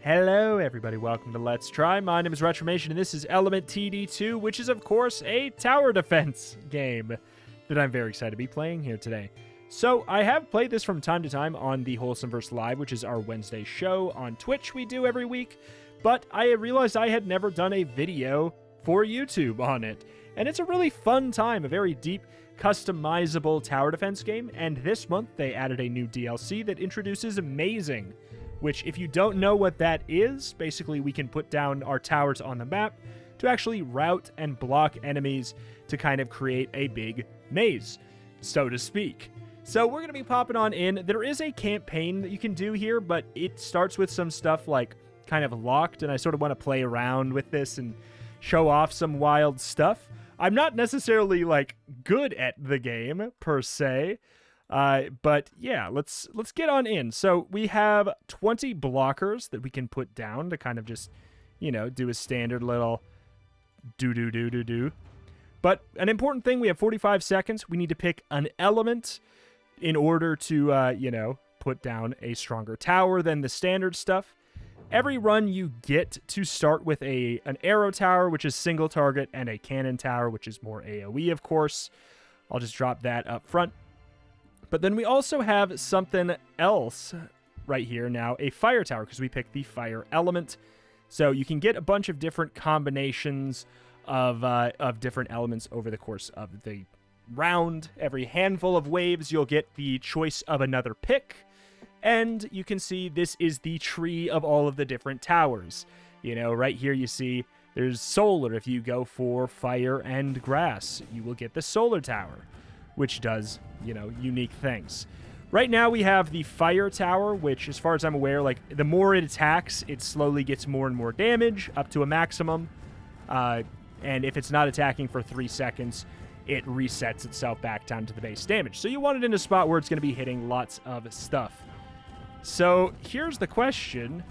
Hello everybody, welcome to Let's Try. My name is Retromation and this is Element TD2, which is of course a tower defense game that I'm very excited to be playing here today. So I have played this from time to time on the Wholesomeverse Live, which is our Wednesday show on Twitch we do every week, but I realized I had never done a video for YouTube on it. And it's a really fun time, a very deep, customizable tower defense game, and this month they added a new DLC that introduces Amazing, which, if you don't know what that is, basically we can put down our towers on the map to actually route and block enemies to kind of create a big maze, so to speak. So we're going to be popping on in. There is a campaign that you can do here, but it starts with some stuff like kind of locked, and I sort of want to play around with this and show off some wild stuff. I'm not necessarily, like, good at the game, per se, but yeah, let's get on in. So we have 20 blockers that we can put down to kind of just, you know, do a standard little do. But an important thing, we have 45 seconds. We need to pick an element in order to, you know, put down a stronger tower than the standard stuff. Every run you get to start with an arrow tower, which is single target, and a cannon tower, which is more AoE, of course. I'll just drop that up front. But then we also have something else right here now, a fire tower, because we picked the fire element. So you can get a bunch of different combinations of different elements over the course of the round. Every handful of waves, you'll get the choice of another pick. And you can see this is the tree of all of the different towers. You know, right here you see there's solar. If you go for fire and grass, you will get the solar tower, which does, you know, unique things. Right now we have the fire tower, which, as far as I'm aware, like, the more it attacks, it slowly gets more and more damage, up to a maximum. And if it's not attacking for 3 seconds, it resets itself back down to the base damage. So you want it in a spot where it's going to be hitting lots of stuff. So here's the question.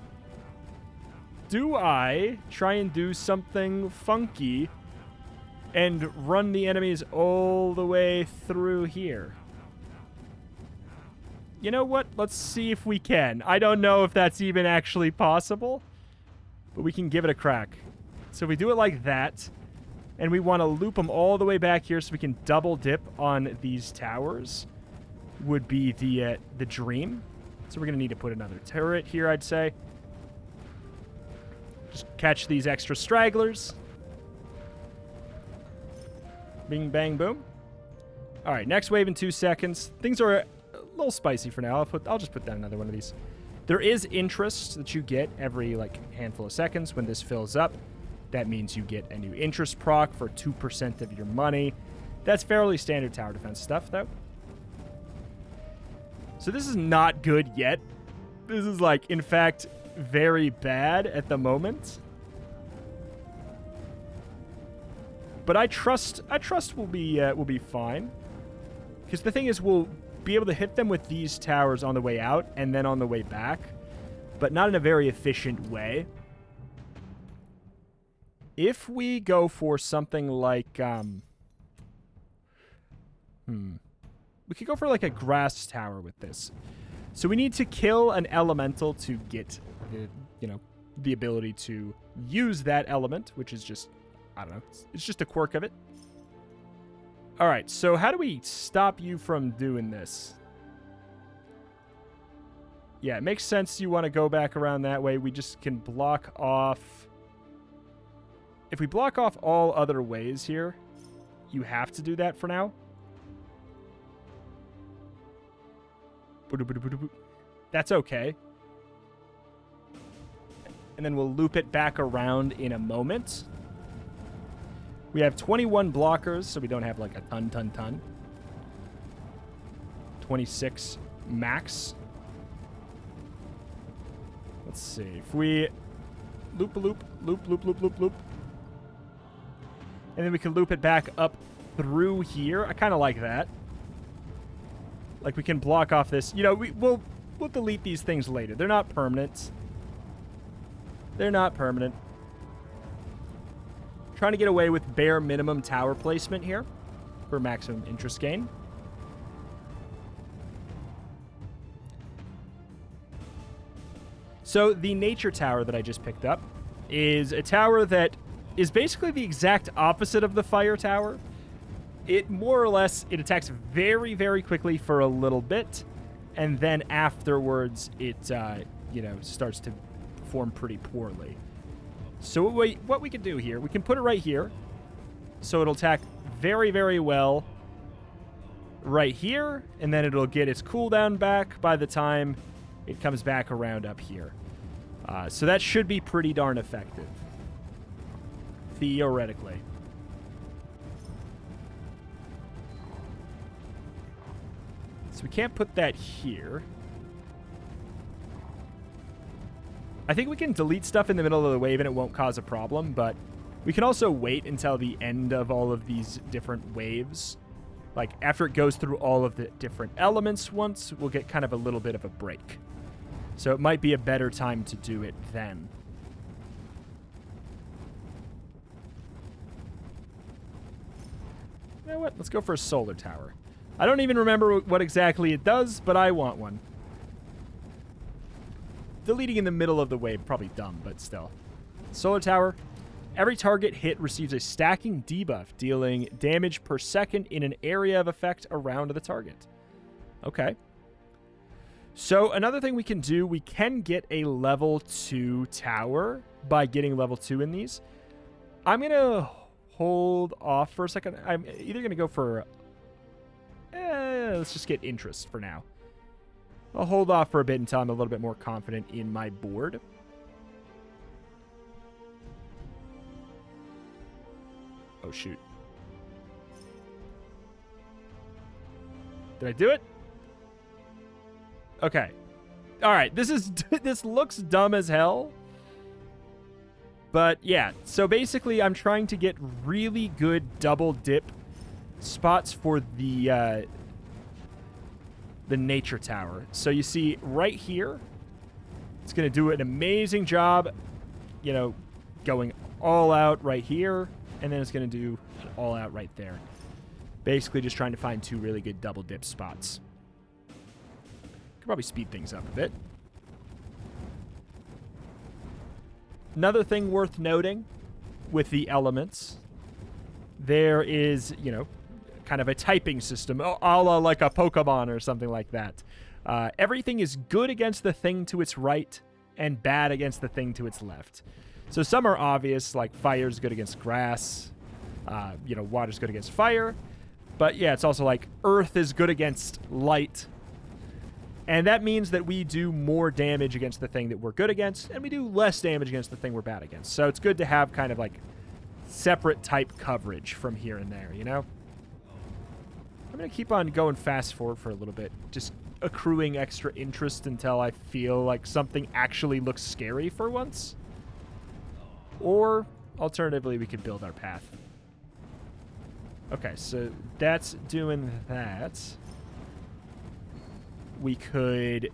Do I try and do something funky and run the enemies all the way through here? You know what? Let's see if we can. I don't know if that's even actually possible, but we can give it a crack. So we do it like that, and we want to loop them all the way back here so we can double dip on these towers, would be the dream. So we're going to need to put another turret here, I'd say. Just catch these extra stragglers. Bing, bang, boom. All right, next wave in 2 seconds. Things are a little spicy for now. I'll just put down another one of these. There is interest that you get every, like, handful of seconds when this fills up. That means you get a new interest proc for 2% of your money. That's fairly standard tower defense stuff, though. So this is not good yet. This is, like, in fact, very bad at the moment. But I trust we'll be fine. Because the thing is, we'll be able to hit them with these towers on the way out and then on the way back, but not in a very efficient way. If we go for something like, we could go for like a grass tower with this. So we need to kill an elemental to get the, you know, the ability to use that element, which is just, I don't know, it's just a quirk of it. All right, so how do we stop you from doing this? Yeah, it makes sense you want to go back around that way. We just can block off. If we block off all other ways here, you have to do that for now. That's okay. And then we'll loop it back around in a moment. We have 21 blockers, so we don't have like a ton. 26 max. Let's see. If we loop. And then we can loop it back up through here. I kind of like that. Like, we can block off this. You know, we'll delete these things later. They're not permanent. Trying to get away with bare minimum tower placement here for maximum interest gain. So the nature tower that I just picked up is a tower that is basically the exact opposite of the fire tower. It more or less, it attacks very, very quickly for a little bit, and then afterwards it, starts to perform pretty poorly. So what we can do here, we can put it right here, so it'll attack very, very well right here, and then it'll get its cooldown back by the time it comes back around up here. So that should be pretty darn effective, theoretically. So we can't put that here. I think we can delete stuff in the middle of the wave and it won't cause a problem, but we can also wait until the end of all of these different waves. Like, after it goes through all of the different elements once, we'll get kind of a little bit of a break. So it might be a better time to do it then. You know what? Let's go for a solar tower. I don't even remember what exactly it does, but I want one. Deleting in the middle of the wave, probably dumb, but still. Solar tower. Every target hit receives a stacking debuff, dealing damage per second in an area of effect around the target. Okay. So another thing we can do, we can get a level 2 tower by getting level 2 in these. I'm going to hold off for a second. I'm either going to go for... let's just get interest for now. I'll hold off for a bit until I'm a little bit more confident in my board. Oh, shoot. Did I do it? Okay. All right. This looks dumb as hell. But yeah. So basically, I'm trying to get really good double dip spots for the nature tower. So you see right here, it's going to do an amazing job, going all out right here. And then it's going to do an all out right there. Basically just trying to find 2 really good double dip spots. Could probably speed things up a bit. Another thing worth noting with the elements, there is, kind of a typing system, a la like a Pokemon or something like that. Everything is good against the thing to its right and bad against the thing to its left. So some are obvious, like fire's good against grass, water's good against fire. But yeah, it's also like earth is good against light. And that means that we do more damage against the thing that we're good against, and we do less damage against the thing we're bad against. So it's good to have kind of like separate type coverage from here and there, I'm going to keep on going fast forward for a little bit, just accruing extra interest until I feel like something actually looks scary for once. Or, alternatively, we could build our path. Okay, so that's doing that. We could...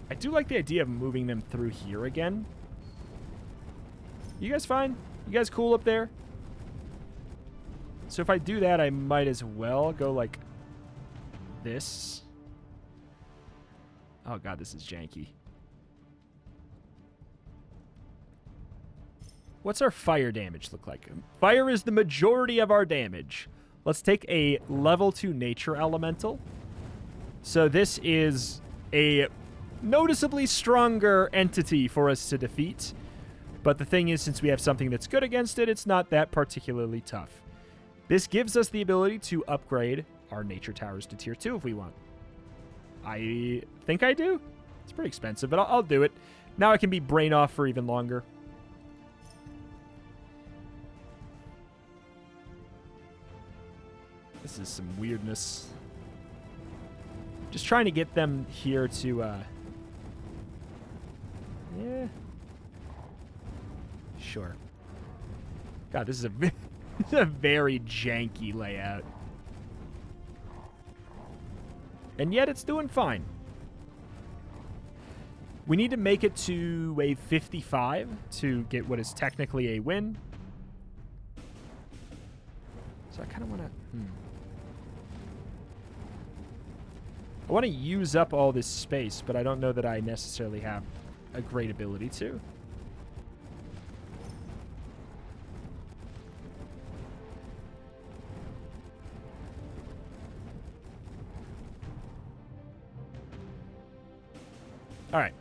I do like the idea of moving them through here again. You guys fine? You guys cool up there? So if I do that, I might as well go like this. Oh god, this is janky. What's our fire damage look like? Fire is the majority of our damage. Let's take a level 2 nature elemental. So this is a noticeably stronger entity for us to defeat. But the thing is, since we have something that's good against it, it's not that particularly tough. This gives us the ability to upgrade our nature towers to tier 2 if we want. I think I do. It's pretty expensive, but I'll do it. Now I can be brain off for even longer. This is some weirdness. Just trying to get them here to, yeah. Sure. God, this is a very janky layout. And yet it's doing fine. We need to make it to wave 55 to get what is technically a win. So I kind of want to... want to use up all this space, but I don't know that I necessarily have a great ability to. All right.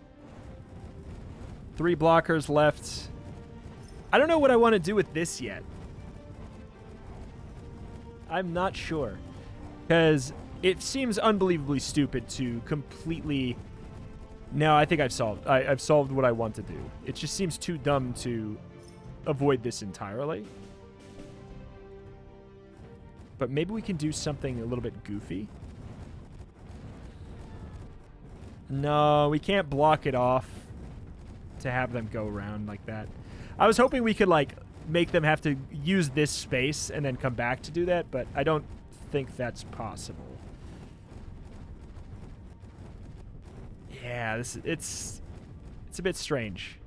3 blockers left. I don't know what I want to do with this yet. I'm not sure. Because it seems unbelievably stupid to completely... No, I think I've solved what I want to do. It just seems too dumb to avoid this entirely. But maybe we can do something a little bit goofy. No, we can't block it off to have them go around like that. I was hoping we could, like, make them have to use this space and then come back to do that, but I don't think that's possible. Yeah, it's a bit strange.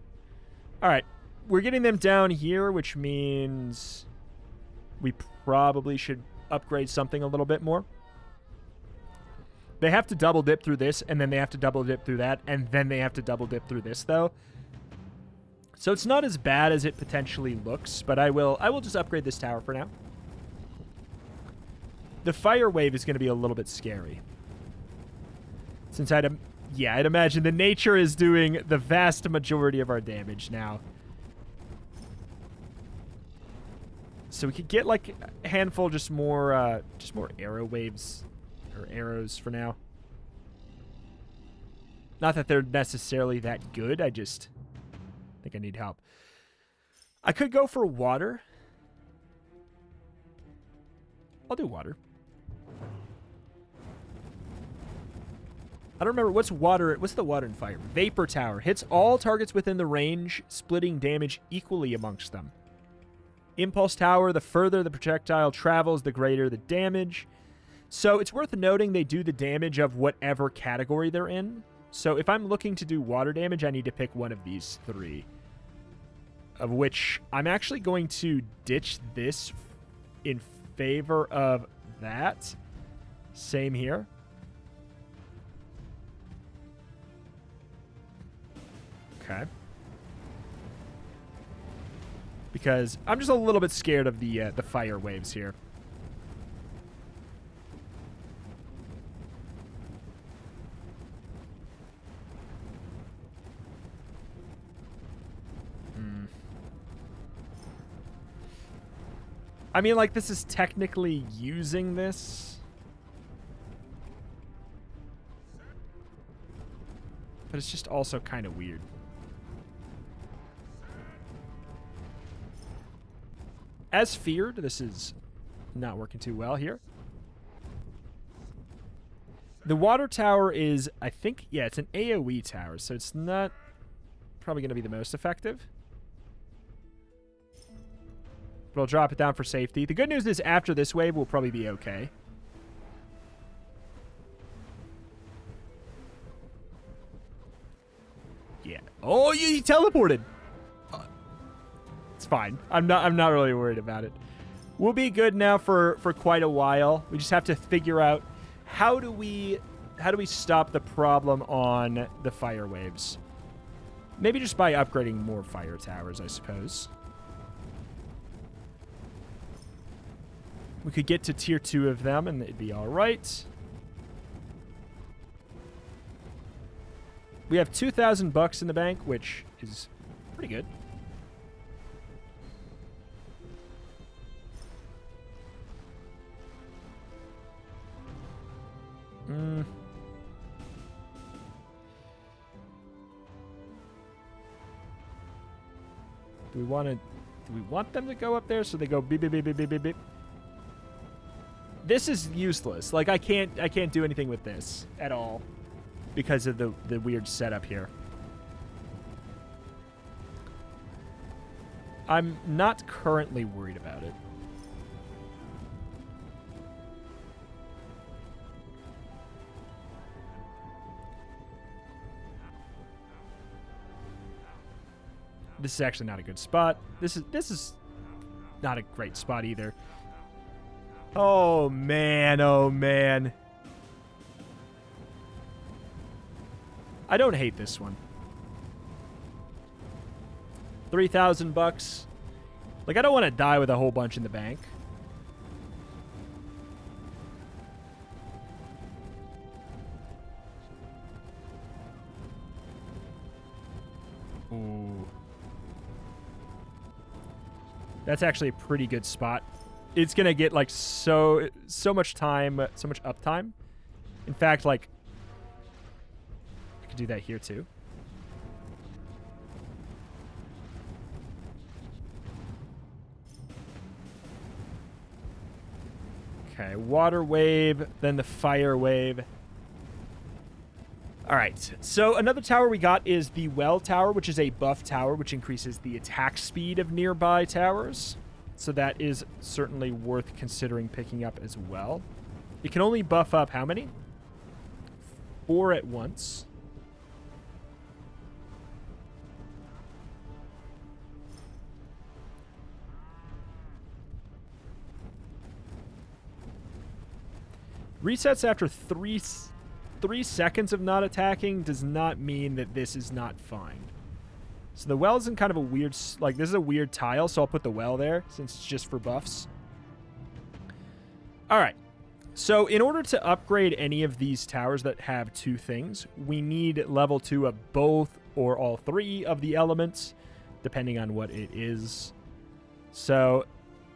All right, we're getting them down here, which means we probably should upgrade something a little bit more. They have to double dip through this, and then they have to double dip through that, and then they have to double dip through this, though. So it's not as bad as it potentially looks, but I will just upgrade this tower for now. The fire wave is going to be a little bit scary. Since I'd imagine the nature is doing the vast majority of our damage now. So we could get like a handful, just more arrow waves or arrows for now. Not that they're necessarily that good. I just think I need help. I could go for water. I'll do water. I don't remember what's the water and fire. Vapor tower hits all targets within the range, splitting damage equally amongst them. Impulse tower, the further the projectile travels, the greater the damage. So it's worth noting they do the damage of whatever category they're in. So if I'm looking to do water damage, I need to pick one of these 3. Of which I'm actually going to ditch this in favor of that. Same here. Okay. Because I'm just a little bit scared of the fire waves here. I mean, like, this is technically using this. But it's just also kind of weird. As feared, this is not working too well here. The water tower is, I think, yeah, it's an AoE tower, so it's not probably going to be the most effective. But I'll drop it down for safety. The good news is after this wave, we'll probably be okay. Yeah. Oh, you teleported. It's fine. I'm not really worried about it. We'll be good now for quite a while. We just have to figure out how do we stop the problem on the fire waves. Maybe just by upgrading more fire towers, I suppose. We could get to tier 2 of them, and it'd be all right. We have $2,000 in the bank, which is pretty good. Do we want them to go up there so they go beep beep beep beep beep beep beep? This is useless. Like I can't do anything with this at all because of the weird setup here. I'm not currently worried about it. This is actually not a good spot. This is not a great spot either. Oh man, oh man. I don't hate this one. $3,000. Like, I don't want to die with a whole bunch in the bank. Ooh. That's actually a pretty good spot. It's going to get, like, so much time, so much uptime. In fact, like, I could do that here, too. Okay, water wave, then the fire wave. All right, so another tower we got is the well tower, which is a buff tower, which increases the attack speed of nearby towers. So that is certainly worth considering picking up as well. It can only buff up how many? 4 at once. Resets after 3 seconds of not attacking does not mean that this is not fine. So the well's in kind of a weird, like, this is a weird tile, so I'll put the well there since it's just for buffs. All right. So in order to upgrade any of these towers that have 2 things, we need level 2 of both or all 3 of the elements, depending on what it is. So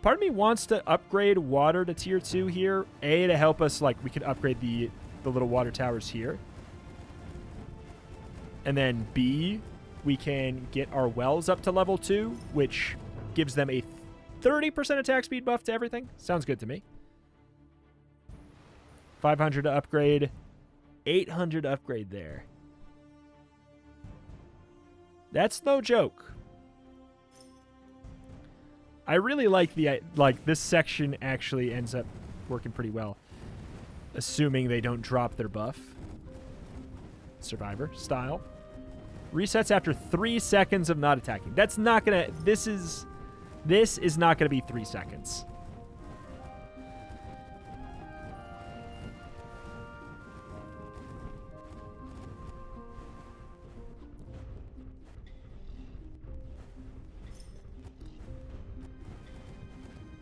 part of me wants to upgrade water to tier 2 here. A, to help us, like, we could upgrade the little water towers here. And then B, we can get our wells up to level 2, which gives them a 30% attack speed buff to everything. Sounds good to me. 500 to upgrade. 800 to upgrade there. That's no joke. I really like this section actually ends up working pretty well. Assuming they don't drop their buff. Survivor style. Resets after 3 seconds of not attacking. That's not gonna... This is not gonna be 3 seconds.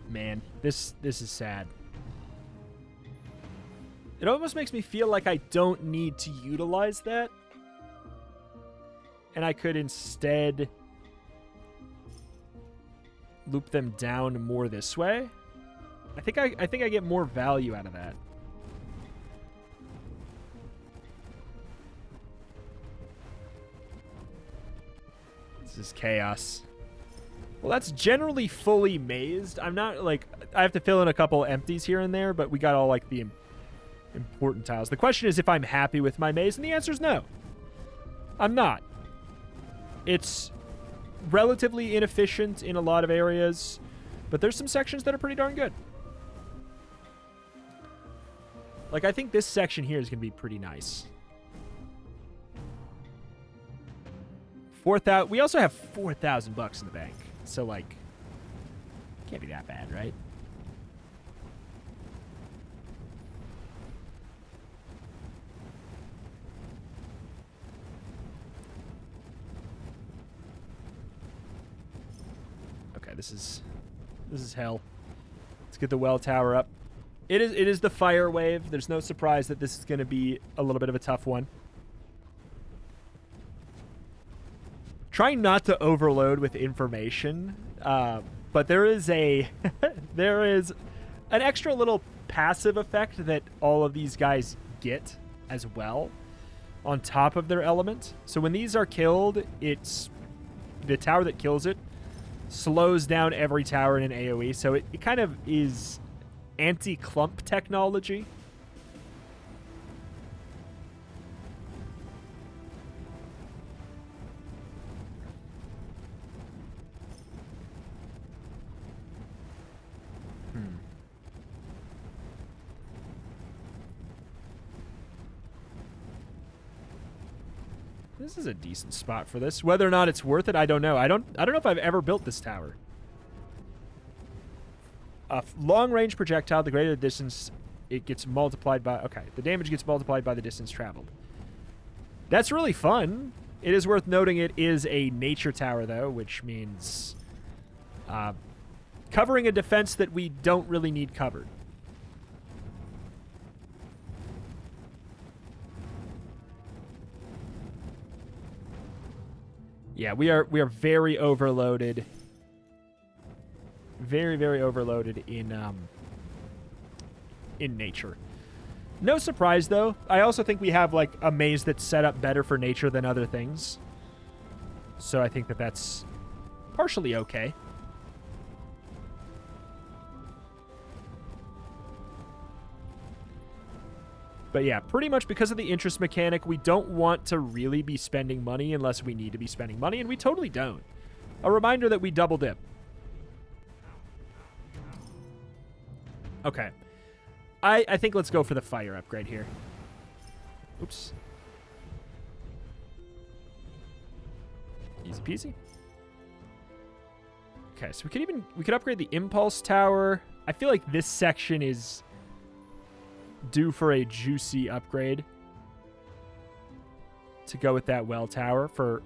Man, this is sad. It almost makes me feel like I don't need to utilize that. And I could instead loop them down more this way. I think I get more value out of that. This is chaos. Well, that's generally fully mazed. I'm not, like, I have to fill in a couple empties here and there, but we got all, like, the important tiles. The question is if I'm happy with my maze, and the answer is no. I'm not. It's relatively inefficient in a lot of areas, but there's some sections that are pretty darn good. Like, I think this section here is going to be pretty nice. 4,000. We also have $4,000 in the bank. So, like, can't be that bad, right? Okay, this is hell. Let's get the well tower up. It is the fire wave. There's no surprise that this is going to be a little bit of a tough one. Trying not to overload with information, but there is there is an extra little passive effect that all of these guys get as well on top of their element. So when these are killed, it's the tower that kills it slows down every tower in an AoE. So it kind of is anti-clump technology. This is a decent spot for this. Whether or not it's worth it, I don't know. I don't know if I've ever built this tower. A long-range projectile, the greater the distance, it gets multiplied by... Okay, the damage gets multiplied by the distance traveled. That's really fun. It is worth noting it is a nature tower, though, which means covering a defense that we don't really need covered. Yeah, we are very overloaded. Very, very overloaded in nature. No surprise, though. I also think we have, like, a maze that's set up better for nature than other things. So I think that that's partially okay. But yeah, pretty much because of the interest mechanic, we don't want to really be spending money unless we need to be spending money, and we totally don't. A reminder that we double dip. Okay. I think let's go for the fire upgrade here. Oops. Easy peasy. Okay, so we could upgrade the impulse tower. I feel like this section is due for a juicy upgrade to go with that well tower for,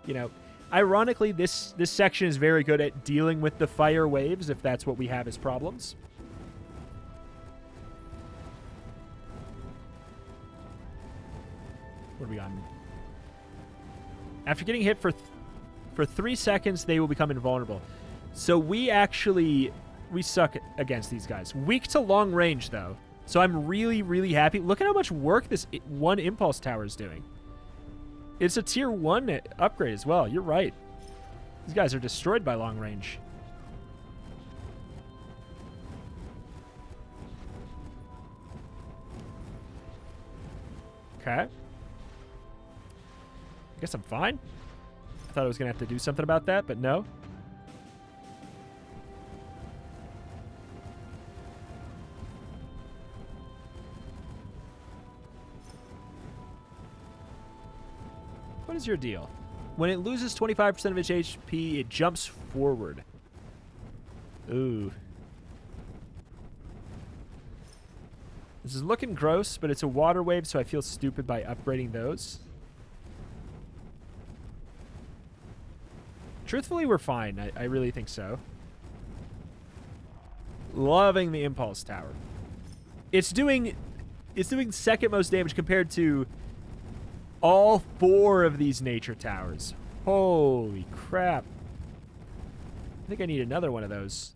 you know, ironically this section is very good at dealing with the fire waves if that's what we have as problems. What are we on? After getting hit for 3 seconds, they will become invulnerable. So we suck against these guys. Weak to long range, though. So I'm really, really happy. Look at how much work this one impulse tower is doing. It's a tier 1 upgrade as well. You're right. These guys are destroyed by long range. Okay. I guess I'm fine. I thought I was going to have to do something about that, but no. What is your deal? When it loses 25% of its HP, it jumps forward. Ooh. This is looking gross, but it's a water wave, so I feel stupid by upgrading those. Truthfully, we're fine. I really think so. Loving the impulse tower. It's doing second most damage compared to all 4 of these nature towers. Holy crap. I think I need another one of those.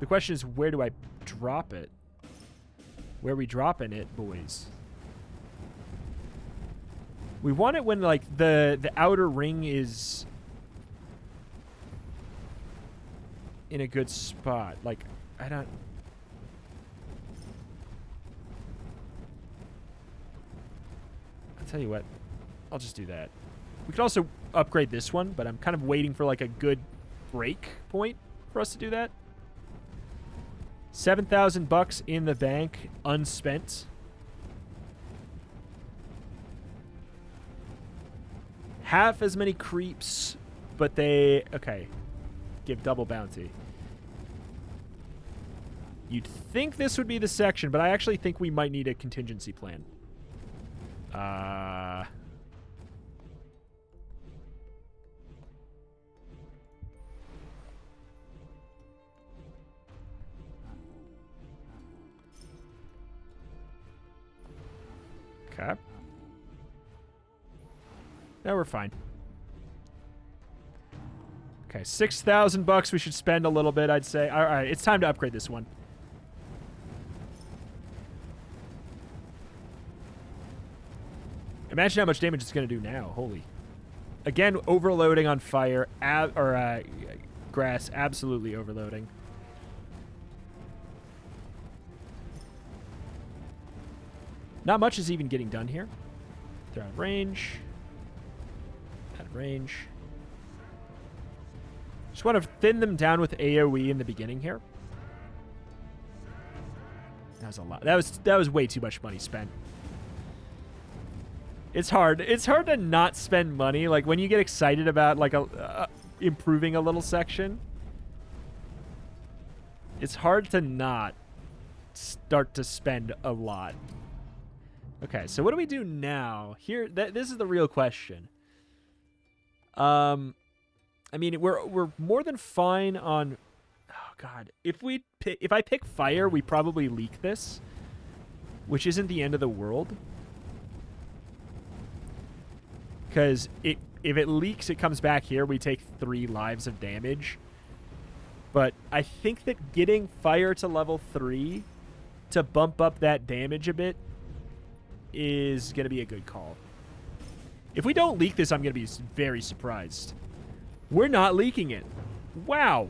The question is, where do I drop it? Where are we dropping it, boys? We want it when, like, the outer ring is in a good spot. Like, I don't... I'll tell you what. I'll just do that. We could also upgrade this one, but I'm kind of waiting for, like, a good break point for us to do that. 7,000 bucks in the bank, unspent. Half as many creeps, but they... Okay. Give double bounty. You'd think this would be the section, but I actually think we might need a contingency plan. Okay. No, we're fine. Okay, 6,000 bucks we should spend a little bit, I'd say. All right, it's time to upgrade this one. Imagine how much damage it's going to do now. Holy. Again, overloading on fire, grass, absolutely overloading. Not much is even getting done here. They're out of range. Out of range. Just want to thin them down with AoE in the beginning here. That was a lot. That was way too much money spent. It's hard. It's hard to not spend money. Like, when you get excited about, like, improving a little section, it's hard to not start to spend a lot. Okay, so what do we do now? Here, this is the real question. I mean, we're more than fine on. Oh God, if I pick fire, we probably leak this, which isn't the end of the world. Because if it leaks, it comes back here. We take 3 lives of damage. But I think that getting fire to level 3 to bump up that damage a bit is going to be a good call. If we don't leak this, I'm going to be very surprised. We're not leaking it. Wow.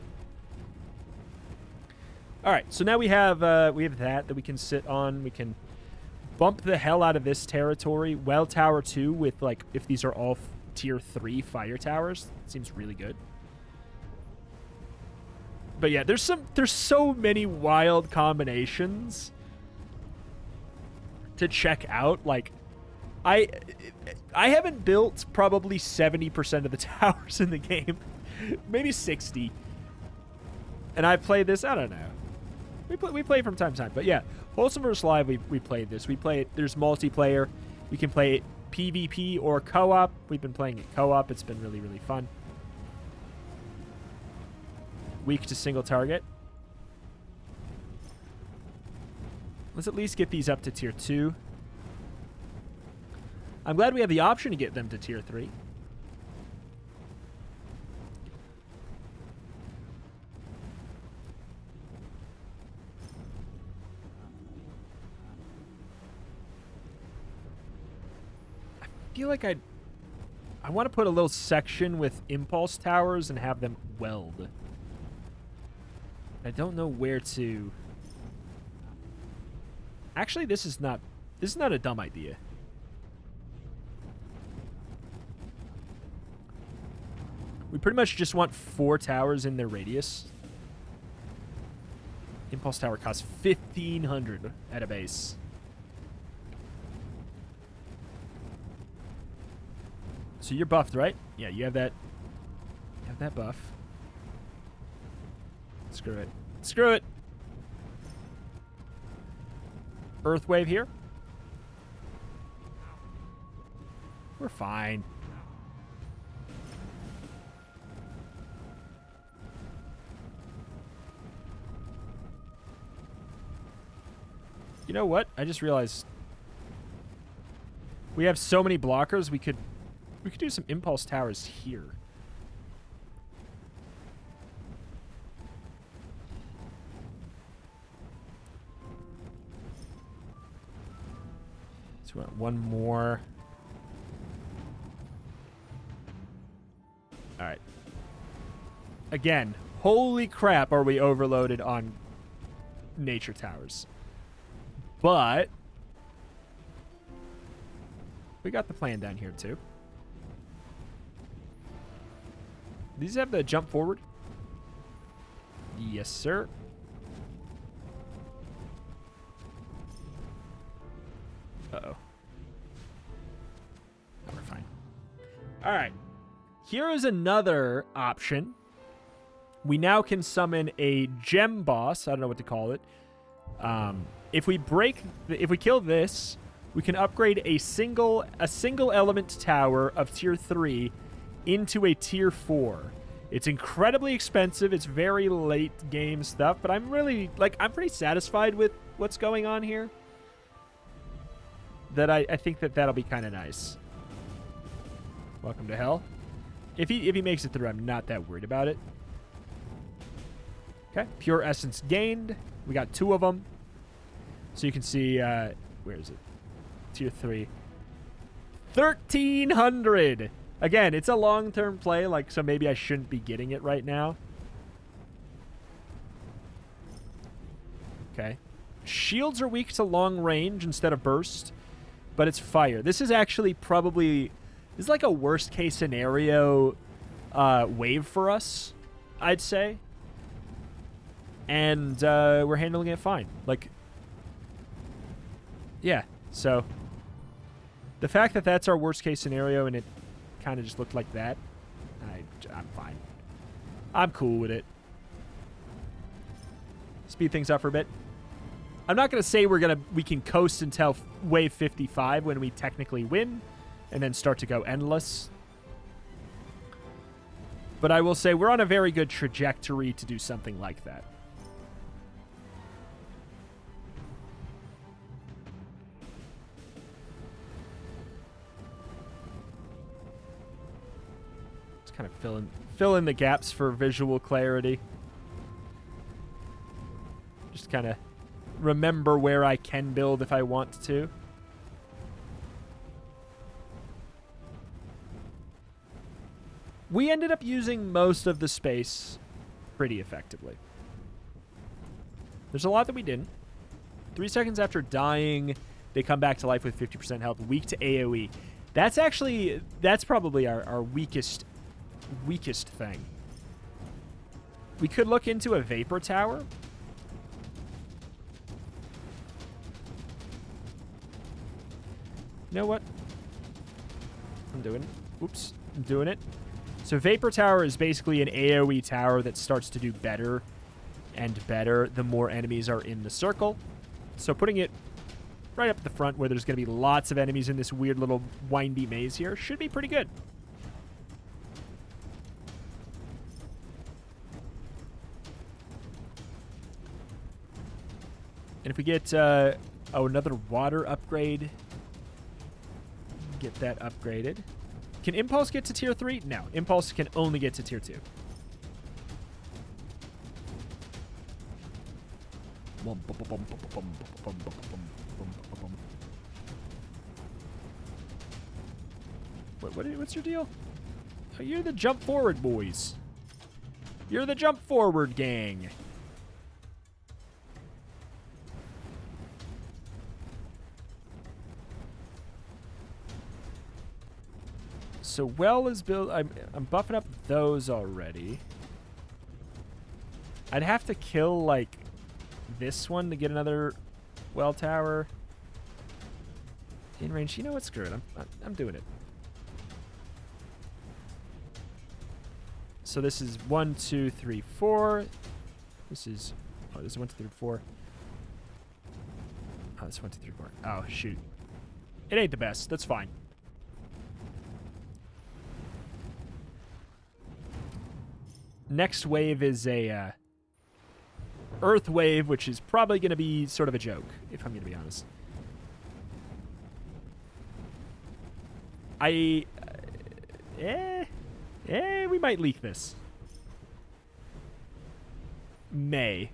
All right, so now we have that we can sit on. We can bump the hell out of this territory. Well Tower 2 with, like, if these are all tier 3 fire towers. Seems really good. But yeah, there's so many wild combinations to check out. Like, I haven't built probably 70% of the towers in the game. Maybe 60. And I play this, I don't know. We play from time to time. But yeah, Wholesome vs. Live, we played this. We play it, there's multiplayer. We can play it PvP or co-op. We've been playing it co-op. It's been really, really fun. Weak to single target. Let's at least get these up to tier 2. I'm glad we have the option to get them to tier 3. I feel like I want to put a little section with impulse towers and have them weld. I don't know where to. Actually, this is not a dumb idea. We pretty much just want 4 towers in their radius. Impulse tower costs 1,500 at a base. So you're buffed, right? Yeah, you have that. You have that buff. Screw it. Screw it. Earth wave here. We're fine. You know what? I just realized we have so many blockers. We could do some impulse towers here. So we want one more. All right. Again, holy crap, are we overloaded on nature towers? But we got the plan down here too. These have the jump forward. Yes, sir. Uh-oh. No, we're fine. All right. Here is another option. We now can summon a gem boss. I don't know what to call it. If we kill this, we can upgrade a single element tower of tier 3 into a tier 4. It's incredibly expensive. It's very late game stuff, but I'm pretty satisfied with what's going on here. That I think that'll be kind of nice. Welcome to hell. If he makes it through, I'm not that worried about it. Okay, pure essence gained. We got 2 of them. So you can see, where is it? Tier 3. 1,300! Again, it's a long-term play, so maybe I shouldn't be getting it right now. Okay. Shields are weak to long range instead of burst, but it's fire. This is actually probably... This is like a worst-case scenario wave for us, I'd say. And we're handling it fine. Yeah, so the fact that that's our worst case scenario and it kind of just looked like that, I'm fine. I'm cool with it. Speed things up for a bit. I'm not going to say we can coast until wave 55 when we technically win, and then start to go endless. But I will say we're on a very good trajectory to do something like that. Just kind of fill in the gaps for visual clarity. Just kind of remember where I can build if I want to. We ended up using most of the space pretty effectively. There's a lot that we didn't. 3 seconds after dying, they come back to life with 50% health, weak to AoE. That's probably our weakest thing. We could look into a Vapor Tower. You know what? I'm doing it. Oops. I'm doing it. So Vapor Tower is basically an AoE tower that starts to do better and better the more enemies are in the circle. So putting it right up at the front where there's going to be lots of enemies in this weird little windy maze here should be pretty good. And if we get another water upgrade, get that upgraded. Can Impulse get to tier 3? No. Impulse can only get to tier 2. What's your deal? Oh, you're the jump forward boys. You're the jump forward gang. So well is built. I'm buffing up those already. I'd have to kill like this one to get another well tower in range. You know what? Screw it. I'm doing it. So this is 1, 2, 3, 4. This is 1, 2, 3, 4. Oh, this is 1, 2, 3, 4. Oh shoot! It ain't the best. That's fine. Next wave is a Earth wave, which is probably going to be sort of a joke, if I'm going to be honest. We might leak this. May.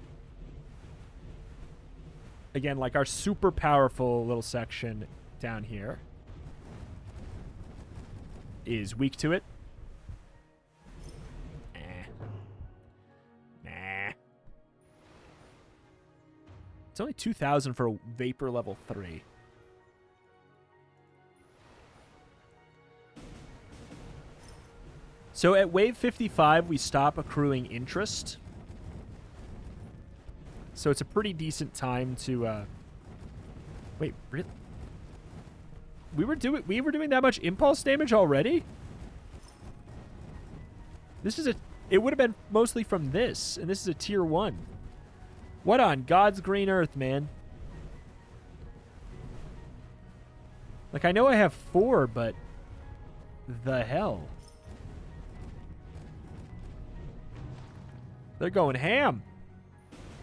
Again, like our super powerful little section down here is weak to it. It's only 2,000 for a Vapor level 3. So at wave 55, we stop accruing interest. So it's a pretty decent time to... Wait, really? We were doing that much impulse damage already? This is a... It would have been mostly from this, and this is a tier 1. What on God's green earth, man? Like, I know I have 4, but... The hell? They're going ham.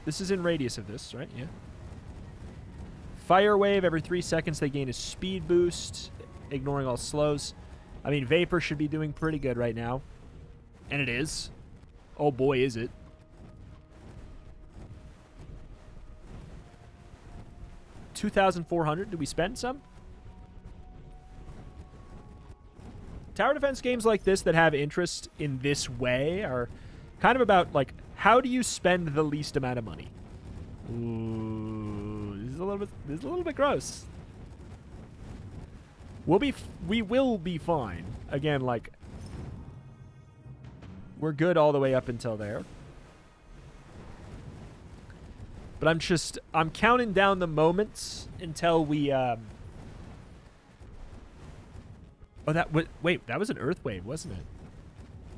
This is in radius of this, right? Yeah. Fire wave, every 3 seconds they gain a speed boost, ignoring all slows. I mean, Vapor should be doing pretty good right now. And it is. Oh boy, is it. $2,400. Did we spend some? Tower defense games like this that have interest in this way are kind of about, like, how do you spend the least amount of money? Ooh, this is a little bit gross. We will be fine. Again, like, we're good all the way up until there. But I'm counting down the moments until we, Oh, wait, that was an earth wave, wasn't it?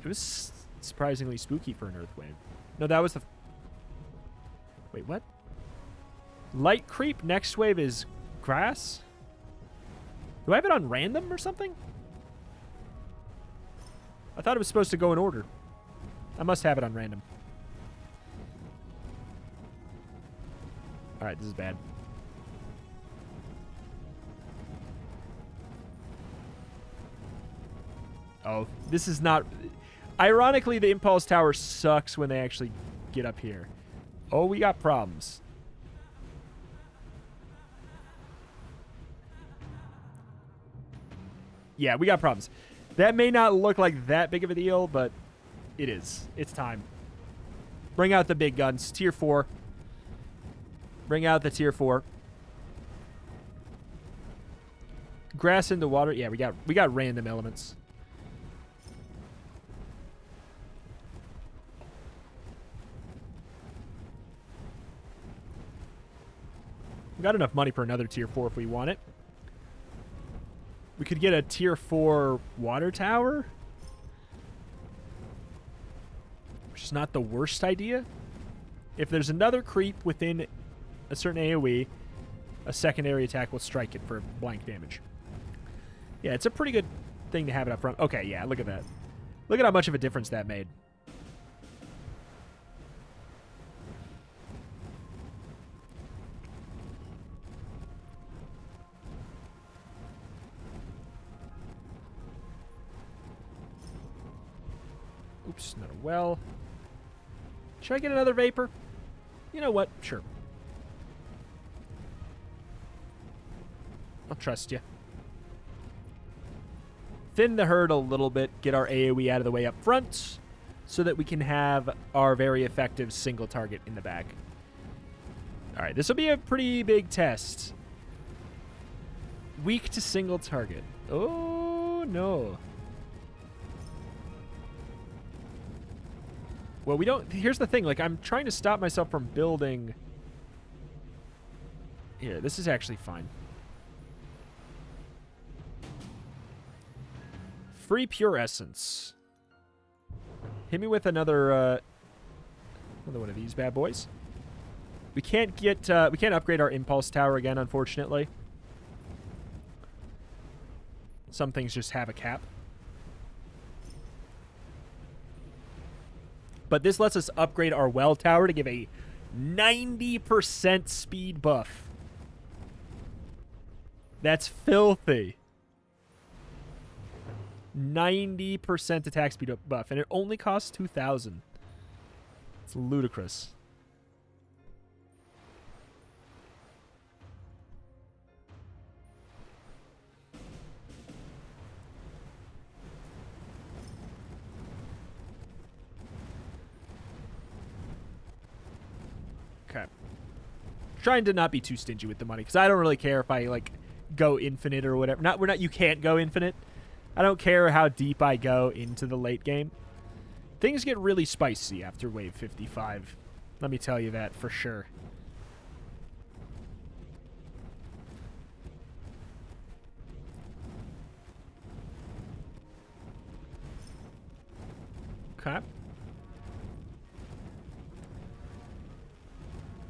It was surprisingly spooky for an earth wave. No, that was the... Wait, what? Light creep, next wave is grass? Do I have it on random or something? I thought it was supposed to go in order. I must have it on random. Alright, this is bad. Oh, this is not... Ironically, the Impulse Tower sucks when they actually get up here. Oh, we got problems. Yeah, we got problems. That may not look like that big of a deal, but it is. It's time. Bring out the big guns. Tier 4. Bring out the Tier 4. Grass into water. Yeah, we got random elements. We got enough money for another Tier 4 if we want it. We could get a Tier 4 water tower, which is not the worst idea. If there's another creep within a certain AoE, a secondary attack will strike it for blank damage. Yeah, it's a pretty good thing to have it up front. Okay, yeah, look at that. Look at how much of a difference that made. Oops, not a well. Should I get another vapor? You know what? Sure. I'll trust you. Thin the herd a little bit, get our AoE out of the way up front, so that we can have our very effective single target in the back. Alright, this will be a pretty big test. Weak to single target. Oh, no. Well, we don't... Here's the thing. Like, I'm trying to stop myself from building... Here, this is actually fine. Free pure essence. Hit me with another one of these bad boys. We can't get... we can't upgrade our impulse tower again, unfortunately. Some things just have a cap. But this lets us upgrade our well tower to give a 90% speed buff. That's filthy. 90% attack speed buff. And it only costs 2,000. It's ludicrous. Okay. Trying to not be too stingy with the money, because I don't really care if I like go infinite or whatever. You can't go infinite. I don't care how deep I go into the late game. Things get really spicy after wave 55. Let me tell you that for sure. Okay.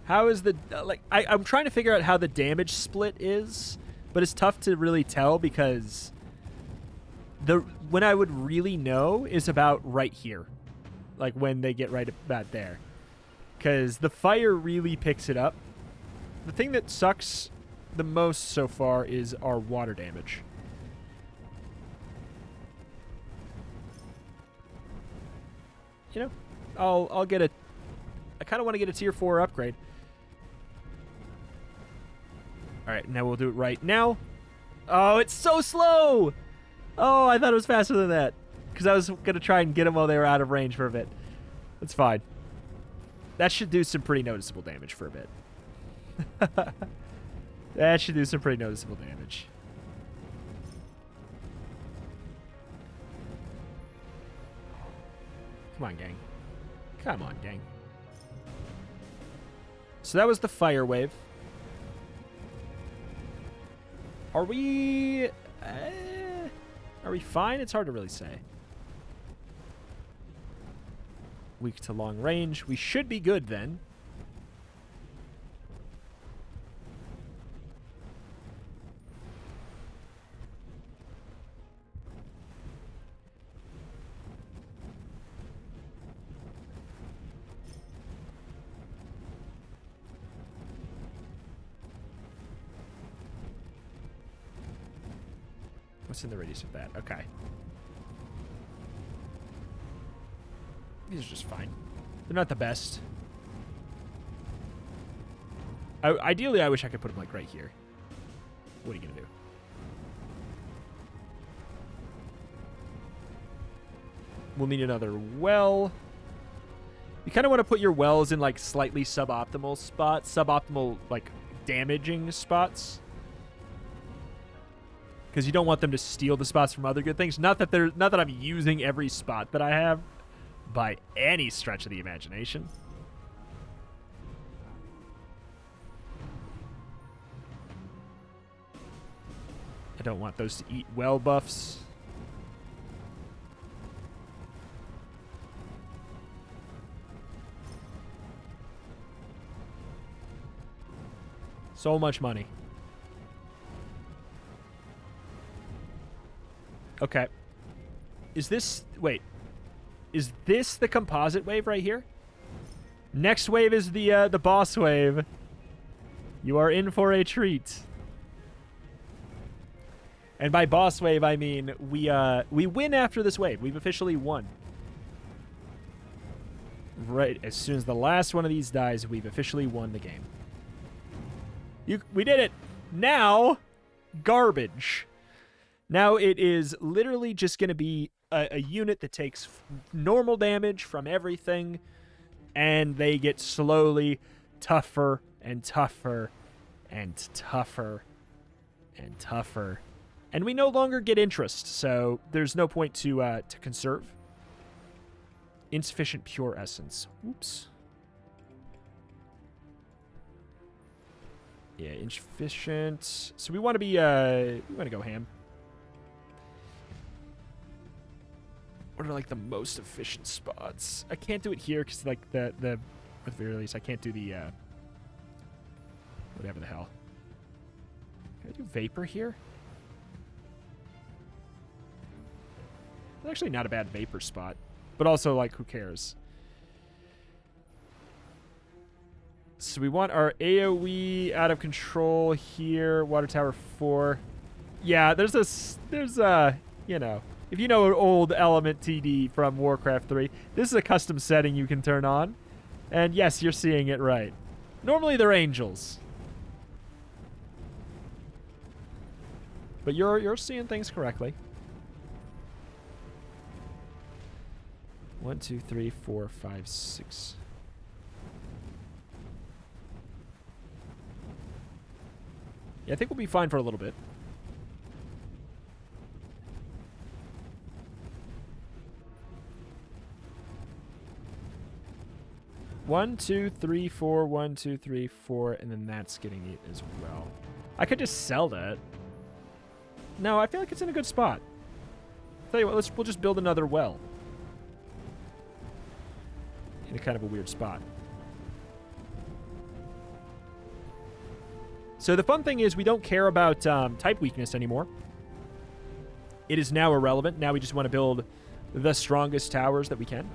How is the... I'm trying to figure out how the damage split is, but it's tough to really tell because... when I would really know is about right here. Like when they get right about there. Because the fire really picks it up. The thing that sucks the most so far is our water damage. You know, I'll get a... I kind of want to get a tier 4 upgrade. Alright, now we'll do it right now. Oh, it's so slow! Oh, I thought it was faster than that. Because I was going to try and get them while they were out of range for a bit. That's fine. That should do some pretty noticeable damage for a bit. That should do some pretty noticeable damage. Come on, gang. Come on, gang. So that was the fire wave. Are we... are we fine? It's hard to really say. Weak to long range. We should be good then. What's in the radius of that? Okay. These are just fine. They're not the best. Ideally, I wish I could put them, like, right here. What are you going to do? We'll need another well. You kind of want to put your wells in, like, slightly suboptimal spots. Suboptimal, like, damaging spots. Because you don't want them to steal the spots from other good things. Not that I'm using every spot that I have by any stretch of the imagination. I don't want those to eat well buffs. So much money. Okay. Is this... Wait. Is this the composite wave right here? Next wave is the boss wave. You are in for a treat. And by boss wave, I mean we win after this wave. We've officially won. Right as soon as the last one of these dies, we've officially won the game. We did it. Now, garbage. Now it is literally just going to be a unit that takes normal damage from everything, and they get slowly tougher and tougher and tougher and tougher. And we no longer get interest, so there's no point to conserve. Insufficient pure essence. Oops. Yeah, insufficient. So we want to be, we want to go ham. What are, like, the most efficient spots? I can't do it here because, like, at the very least, I can't do the, whatever the hell. Can I do vapor here? It's actually not a bad vapor spot, but also, like, who cares? So we want our AoE out of control here. Water tower 4. Yeah, there's you know, if you know an old element TD from Warcraft 3, this is a custom setting you can turn on. And yes, you're seeing it right. Normally they're angels. But you're seeing things correctly. 1, 2, 3, 4, 5, 6. Yeah, I think we'll be fine for a little bit. One, two, three, four. 1, 2, 3, 4, and then that's getting it as well. I could just sell that. No, I feel like it's in a good spot. Tell you what, we'll just build another well. In a kind of a weird spot. So the fun thing is we don't care about type weakness anymore. It is now irrelevant. Now we just want to build the strongest towers that we can.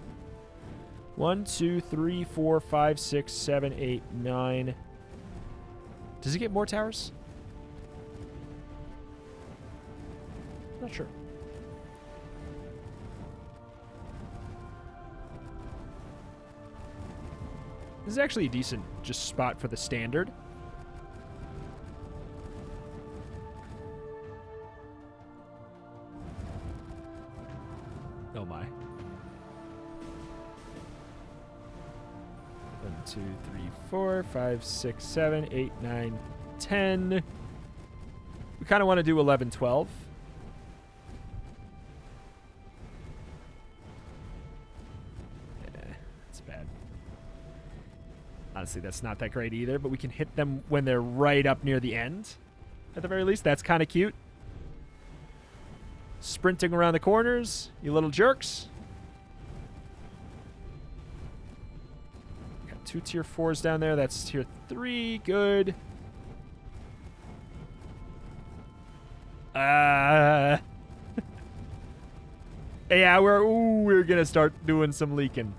1, 2, 3, 4, 5, 6, 7, 8, 9. Does it get more towers? Not sure. This is actually a decent just spot for the standard. Oh my. 1, 2, 3, 4, 5, 6, 7, 8, 9, 10. We kind of want to do 11, 12. That's bad. Honestly, that's not that great either, but we can hit them when they're right up near the end. At the very least, that's kind of cute. Sprinting around the corners, you little jerks. Got 2 tier 4s down there. That's tier 3. Good. Yeah, we're gonna start doing some leaking.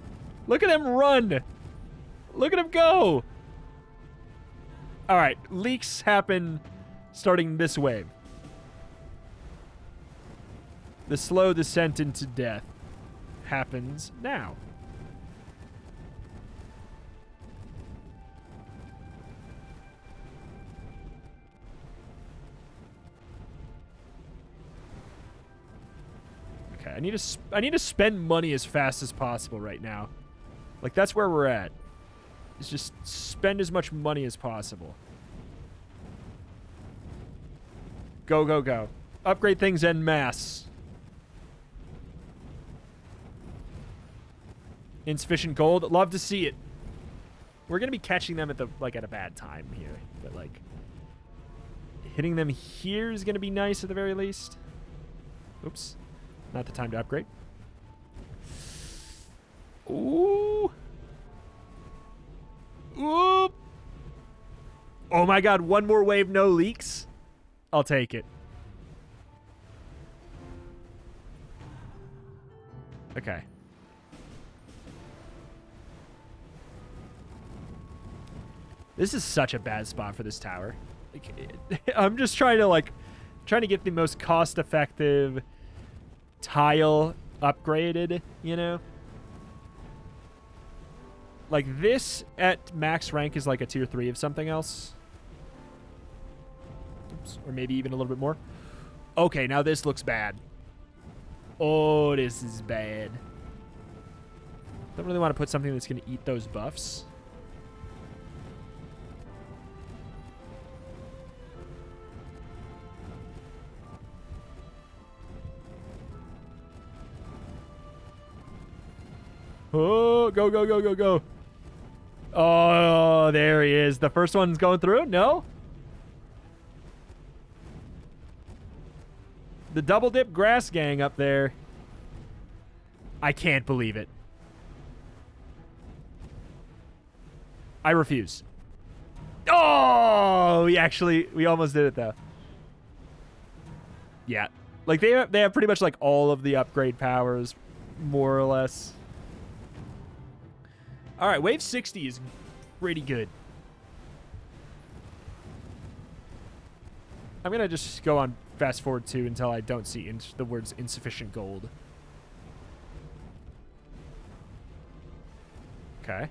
Look at him run. Look at him go. All right, leaks happen starting this wave. The slow descent into death happens now. Okay, I need to spend money as fast as possible right now. Like, that's where we're at. Is just spend as much money as possible. Go, go, go. Upgrade things en masse. Insufficient gold. Love to see it. We're going to be catching them at at a bad time here. But, like, hitting them here is going to be nice at the very least. Oops. Not the time to upgrade. Ooh. Ooh. Oh my god, one more wave, no leaks. I'll take it. Okay. This is such a bad spot for this tower. Like, I'm just trying to get the most cost-effective tile upgraded, you know? Like, this at max rank is like a tier 3 of something else. Oops. Or maybe even a little bit more. Okay, now this looks bad. Oh, this is bad. Don't really want to put something that's going to eat those buffs. Oh, go, go, go, go, go. Oh, there he is. The first one's going through? No? The double dip grass gang up there. I can't believe it. I refuse. Oh, we almost did it though. Yeah. Like they have pretty much like all of the upgrade powers, more or less. All right, wave 60 is pretty good. I'm going to just go on fast forward 2 until I don't see the words insufficient gold. Okay.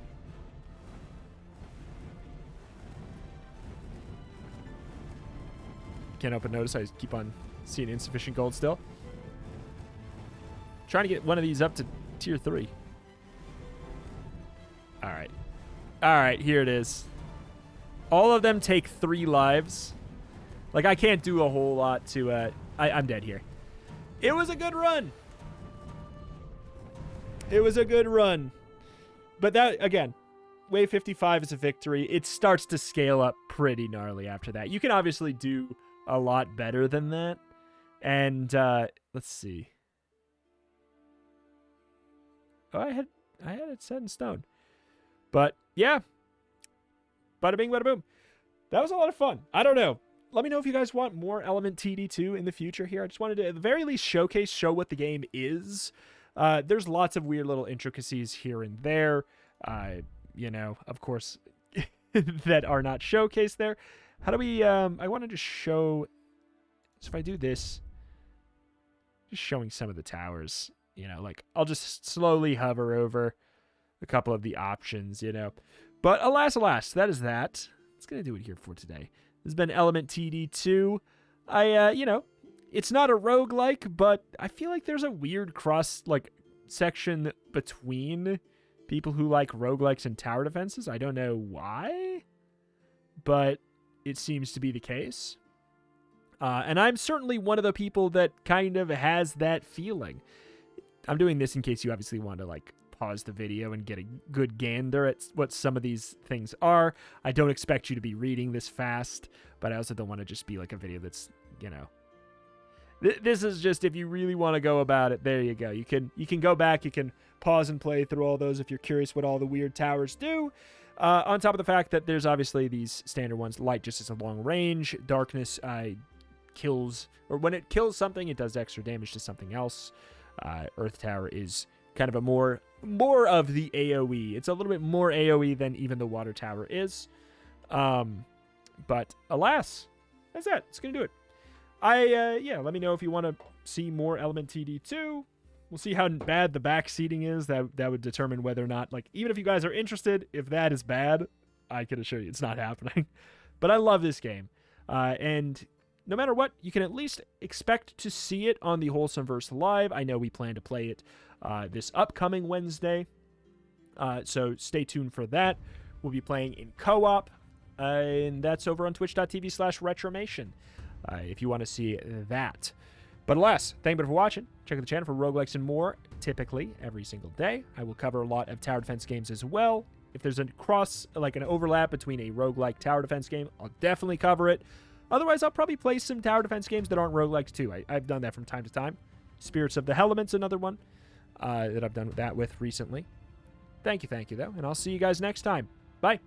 Can't help but notice I keep on seeing insufficient gold still. Trying to get one of these up to tier 3. All right. All right, here it is. All of them take 3 lives. Like, I can't do a whole lot to... I'm dead here. It was a good run. It was a good run. But that, again, wave 55 is a victory. It starts to scale up pretty gnarly after that. You can obviously do a lot better than that. And, let's see. Oh, I had it set in stone. But, yeah. Bada bing, bada boom. That was a lot of fun. I don't know. Let me know if you guys want more Element TD2 in the future here. I just wanted to, at the very least, show what the game is. There's lots of weird little intricacies here and there, you know, of course, that are not showcased there. How do we, I wanted to show, so if I do this, just showing some of the towers, you know, like, I'll just slowly hover over a couple of the options, you know. But alas, that is that. It's going to do it here for today. This has been Element TD2. You know, it's not a roguelike, but I feel like there's a weird section between people who like roguelikes and tower defenses. I don't know why, but it seems to be the case. And I'm certainly one of the people that kind of has that feeling. I'm doing this in case you obviously want to, like, pause the video and get a good gander at what some of these things are. I don't expect you to be reading this fast, but I also don't want to just be like a video that's, you know, this is just, if you really want to go about it, there you go. You can go back, you can pause and play through all those if you're curious what all the weird towers do. On top of the fact that there's obviously these standard ones. Light just is a long range. Darkness kills, or when it kills something, it does extra damage to something else. Earth Tower is kind of a more of the AoE. It's a little bit more AoE than even the Water Tower is. But alas, that's it. It's going to do it. Yeah, let me know if you want to see more Element TD2. We'll see how bad the back seating is. That would determine whether or not, like, even if you guys are interested, if that is bad, I can assure you it's not happening. But I love this game. And no matter what, you can at least expect to see it on the Wholesomeverse Live. I know we plan to play it this upcoming Wednesday. So stay tuned for that. We'll be playing in co-op. And that's over on twitch.tv/retromation. If you want to see that. But alas, thank you for watching. Check out the channel for roguelikes and more, typically every single day. I will cover a lot of tower defense games as well. If there's an overlap between a roguelike tower defense game, I'll definitely cover it. Otherwise, I'll probably play some tower defense games that aren't roguelikes too. I've done that from time to time. Spirits of the Hellement's another one that I've done that with recently. Thank you though, and I'll see you guys next time. Bye.